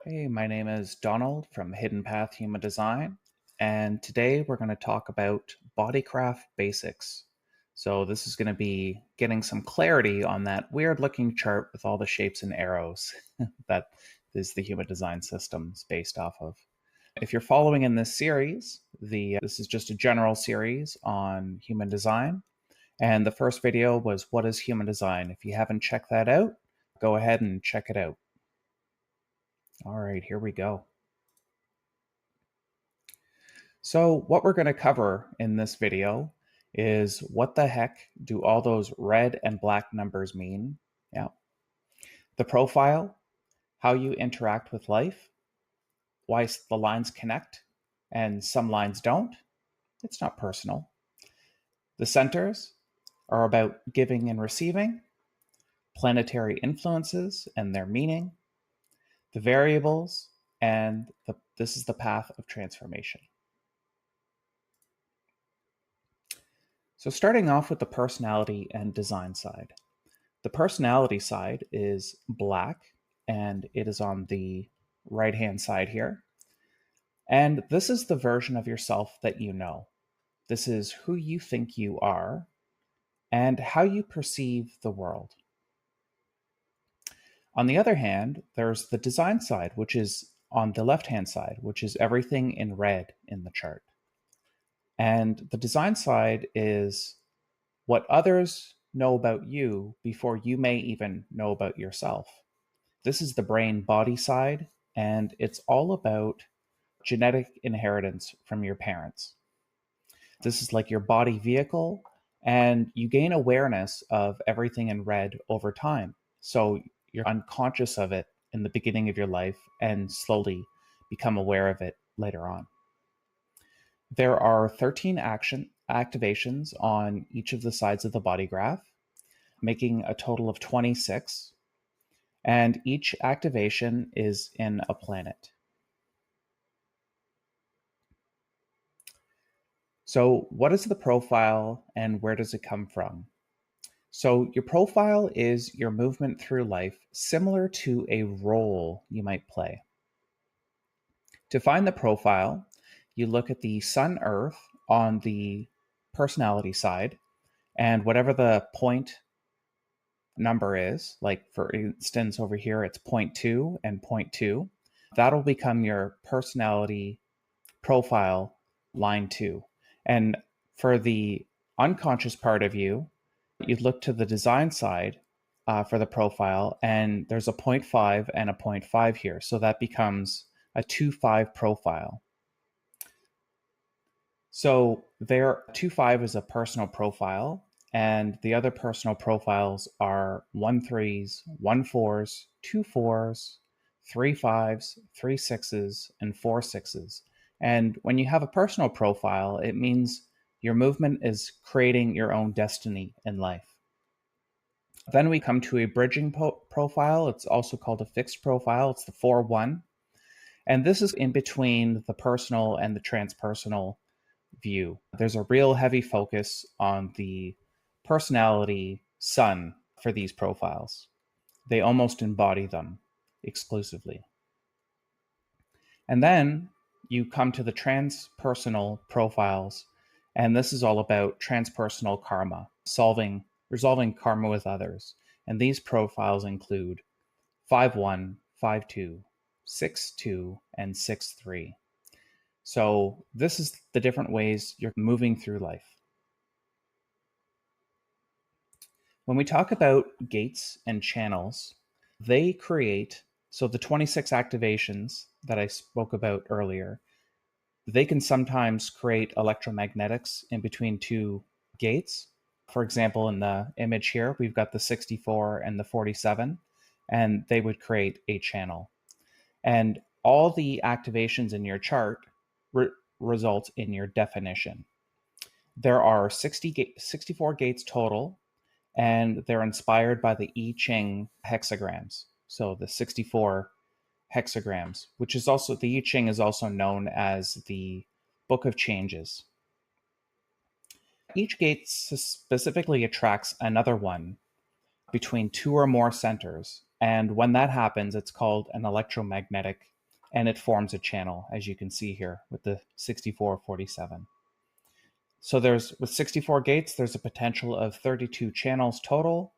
Hey, my name is Donald from Hidden Path Human Design, and today we're going to talk about Bodygraph basics. So, this is going to be getting some clarity on that weird looking chart with all the shapes and arrows that is the human design systems based off of. If you're following in this series, this is just a general series on human design, and the first video was What is Human Design? If you haven't checked that out, go ahead and check it out. All right, here we go. So what we're going to cover in this video is what the heck do all those red and black numbers mean? Yeah. The profile, how you interact with life, why the lines connect and some lines don't. It's not personal. The centers are about giving and receiving, planetary influences and their meaning, the variables, and this is the path of transformation. So starting off with the personality and design side. The personality side is black, and it is on the right-hand side here. And this is the version of yourself that you know. This is who you think you are and how you perceive the world. On the other hand, there's the design side, which is on the left-hand side, which is everything in red in the chart. And the design side is what others know about you before you may even know about yourself. This is the brain body side, and it's all about genetic inheritance from your parents. This is like your body vehicle, and you gain awareness of everything in red over time. So you're unconscious of it in the beginning of your life and slowly become aware of it later on. There are 13 activations on each of the sides of the body graph, making a total of 26. And each activation is in a planet. So, what is the profile and where does it come from? So, your profile is your movement through life, similar to a role you might play. To find the profile, you look at the Sun Earth on the personality side, and whatever the point number is, like for instance over here it's 0.2 and 0.2, that'll become your personality profile line 2. And for the unconscious part of you, you look to the design side for the profile, and there's a 0.5 and a 0.5 here, so that becomes a 2-5 profile. So there 2-5 is a personal profile, and the other personal profiles are 1-3s, 1-4s, 2-4s, 3-5s, 3-6s, and 4-6s. And when you have a personal profile, it means your movement is creating your own destiny in life. Then we come to a bridging profile. It's also called a fixed profile. It's the 4-1. And this is in between the personal and the transpersonal view. There's a real heavy focus on the personality sun for these profiles. They almost embody them exclusively. And then you come to the transpersonal profiles, and this is all about transpersonal karma, resolving karma with others. And these profiles include 5-1, 5-2, 6-2, and 6-3. So this is the different ways you're moving through life. When we talk about gates and channels, they create, so the 26 activations that I spoke about earlier, they can sometimes create electromagnetics in between two gates. For example, in the image here, we've got the 64 and the 47, and they would create a channel. And all the activations in your chart result in your definition. There are 64 gates total, and they're inspired by the I Ching hexagrams. So the 64 hexagrams, which is also, the I Ching is also known as the Book of Changes. Each gate specifically attracts another one between two or more centers. And when that happens, it's called an electromagnetic and it forms a channel, as you can see here with the 6447. So with 64 gates, there's a potential of 32 channels total.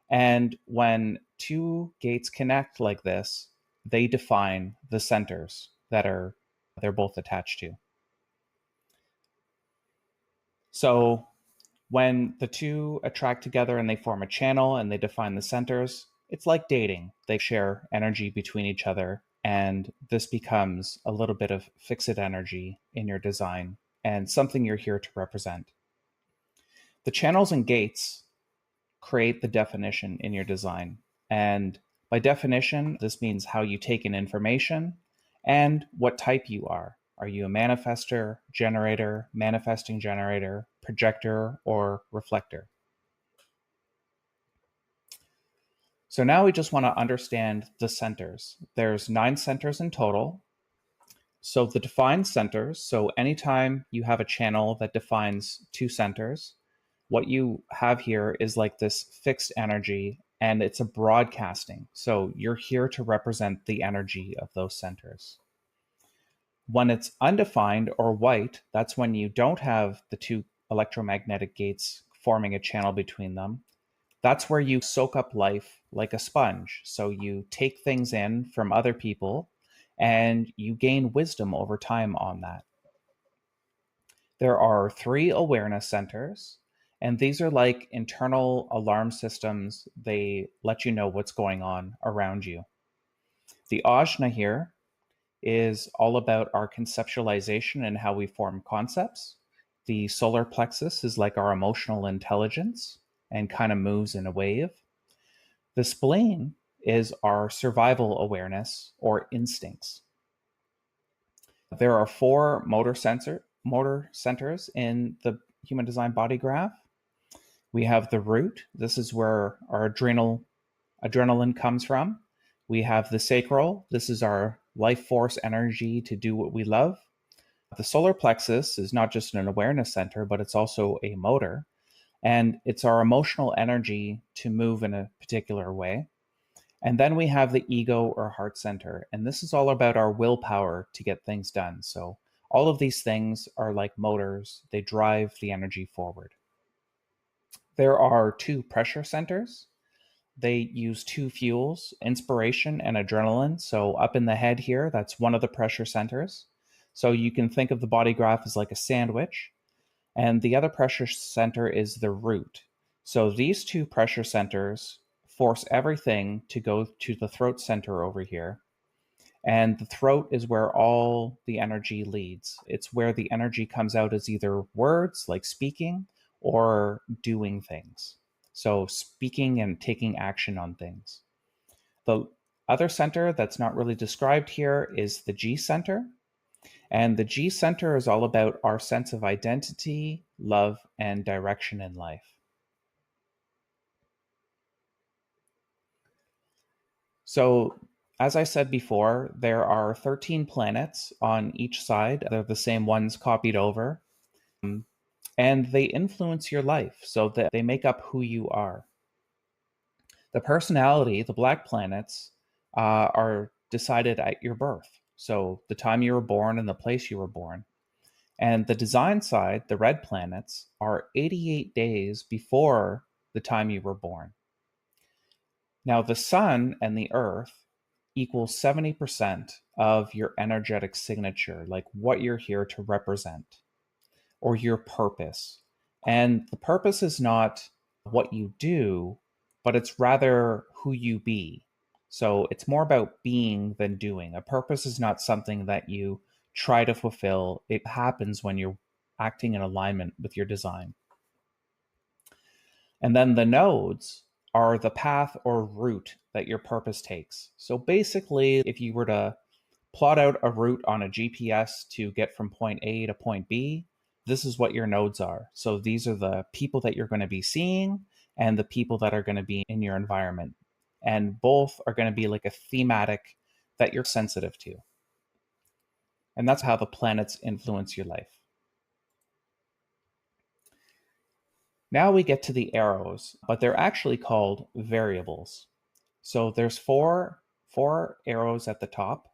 And when two gates connect like this, they define the centers that they're both attached to. So when the two attract together and they form a channel and they define the centers, it's like dating. They share energy between each other, and this becomes a little bit of fixed energy in your design and something you're here to represent. The channels and gates create the definition in your design. And by definition, this means how you take in information and what type you are. Are you a manifester, generator, manifesting generator, projector, or reflector? So now we just want to understand the centers. There's 9 centers in total. So the defined centers, so anytime you have a channel that defines 2 centers, what you have here is like this fixed energy, and it's a broadcasting. So you're here to represent the energy of those centers. When it's undefined or white, that's when you don't have the 2 electromagnetic gates forming a channel between them. That's where you soak up life like a sponge. So you take things in from other people and you gain wisdom over time on that. There are 3 awareness centers, and these are like internal alarm systems. They let you know what's going on around you. The ajna here is all about our conceptualization and how we form concepts. The solar plexus is like our emotional intelligence and kind of moves in a wave. The spleen is our survival awareness or instincts. There are 4 motor centers in the human design body graph. We have the root. This is where our adrenaline comes from. We have the sacral. This is our life force energy to do what we love. The solar plexus is not just an awareness center, but it's also a motor. And it's our emotional energy to move in a particular way. And then we have the ego or heart center. And this is all about our willpower to get things done. So all of these things are like motors. They drive the energy forward. There are 2 pressure centers. They use 2 fuels, inspiration and adrenaline. So up in the head here, that's one of the pressure centers. So you can think of the body graph as like a sandwich. And the other pressure center is the root. So these 2 pressure centers force everything to go to the throat center over here. And the throat is where all the energy leads. It's where the energy comes out as either words, like speaking, or doing things. So speaking and taking action on things. The other center that's not really described here is the G center. And the G center is all about our sense of identity, love, and direction in life. So, as I said before, there are 13 planets on each side. They're the same ones copied over. And they influence your life so that they make up who you are. The personality, the black planets, are decided at your birth. So, the time you were born and the place you were born. And the design side, the red planets, are 88 days before the time you were born. Now, the sun and the earth equals 70% of your energetic signature, like what you're here to represent, or your purpose. And the purpose is not what you do, but it's rather who you be. So it's more about being than doing. A purpose is not something that you try to fulfill. It happens when you're acting in alignment with your design. And then the nodes are the path or route that your purpose takes. So basically, if you were to plot out a route on a GPS to get from point A to point B, this is what your nodes are. So these are the people that you're going to be seeing and the people that are going to be in your environment. And both are going to be like a thematic that you're sensitive to. And that's how the planets influence your life. Now we get to the arrows, but they're actually called variables. So there's four arrows at the top.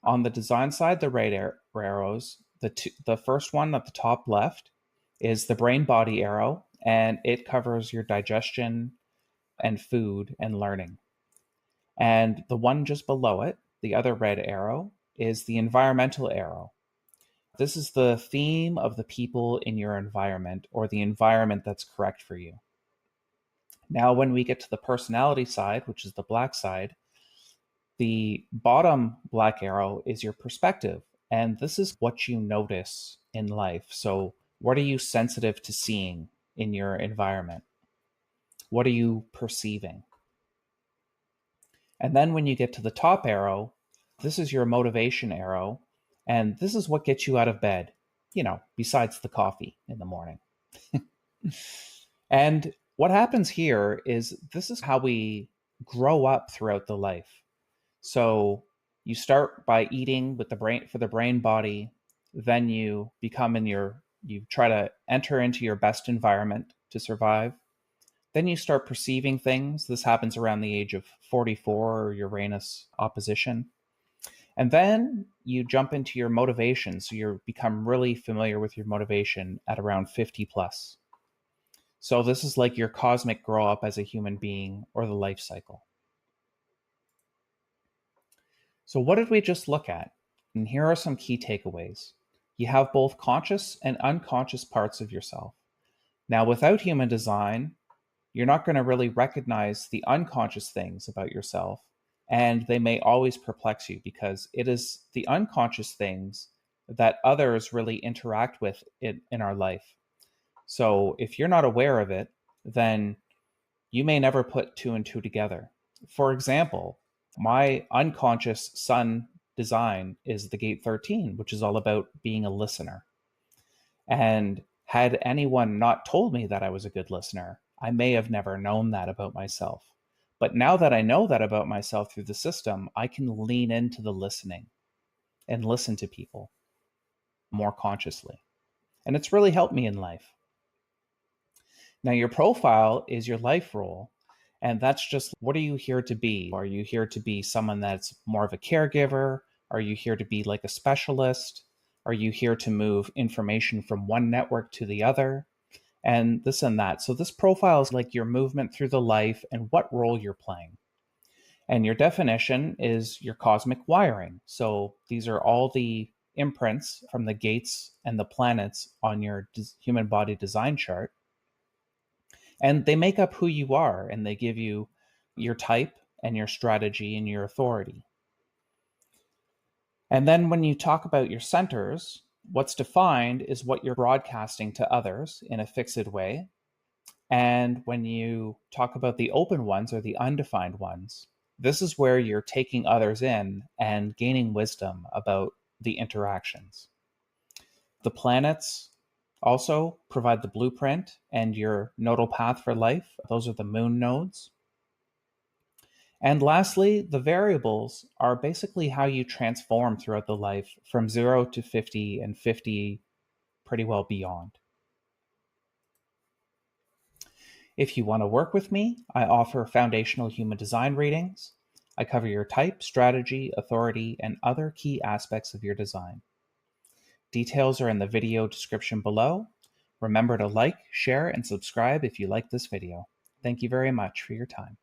On the design side, the right arrows, the first one at the top left is the brain body arrow, and it covers your digestion and food and learning. And the one just below it, the other red arrow, is the environmental arrow. This is the theme of the people in your environment or the environment that's correct for you. Now, when we get to the personality side, which is the black side, the bottom black arrow is your perspective. And this is what you notice in life. So, what are you sensitive to seeing in your environment? What are you perceiving? And then when you get to the top arrow, this is your motivation arrow. And this is what gets you out of bed, besides the coffee in the morning. And what happens here is this is how we grow up throughout the life. So you start by eating with the brain for the brain body, then you you try to enter into your best environment to survive. Then you start perceiving things. This happens around the age of 44 or Uranus opposition. And then you jump into your motivation. So you become really familiar with your motivation at around 50 plus. So this is like your cosmic grow up as a human being or the life cycle. So what did we just look at? And here are some key takeaways. You have both conscious and unconscious parts of yourself. Now, without human design, you're not going to really recognize the unconscious things about yourself, and they may always perplex you because it is the unconscious things that others really interact with in our life. So if you're not aware of it, then you may never put two and two together. For example, my unconscious sun design is the gate 13, which is all about being a listener. And had anyone not told me that I was a good listener, I may have never known that about myself. But now that I know that about myself through the system, I can lean into the listening and listen to people more consciously. And it's really helped me in life. Now, your profile is your life role, and that's just what are you here to be? Are you here to be someone that's more of a caregiver? Are you here to be like a specialist? Are you here to move information from one network to the other? And this and that. So this profile is like your movement through the life and what role you're playing. And your definition is your cosmic wiring. So these are all the imprints from the gates and the planets on your human body design chart. And they make up who you are, and they give you your type and your strategy and your authority. And then when you talk about your centers, what's defined is what you're broadcasting to others in a fixed way. And when you talk about the open ones or the undefined ones, this is where you're taking others in and gaining wisdom about the interactions. The planets also provide the blueprint and your nodal path for life. Those are the moon nodes. And lastly, the variables are basically how you transform throughout the life from 0 to 50 and 50 pretty well beyond. If you want to work with me, I offer foundational human design readings. I cover your type, strategy, authority, and other key aspects of your design. Details are in the video description below. Remember to like, share, and subscribe if you like this video. Thank you very much for your time.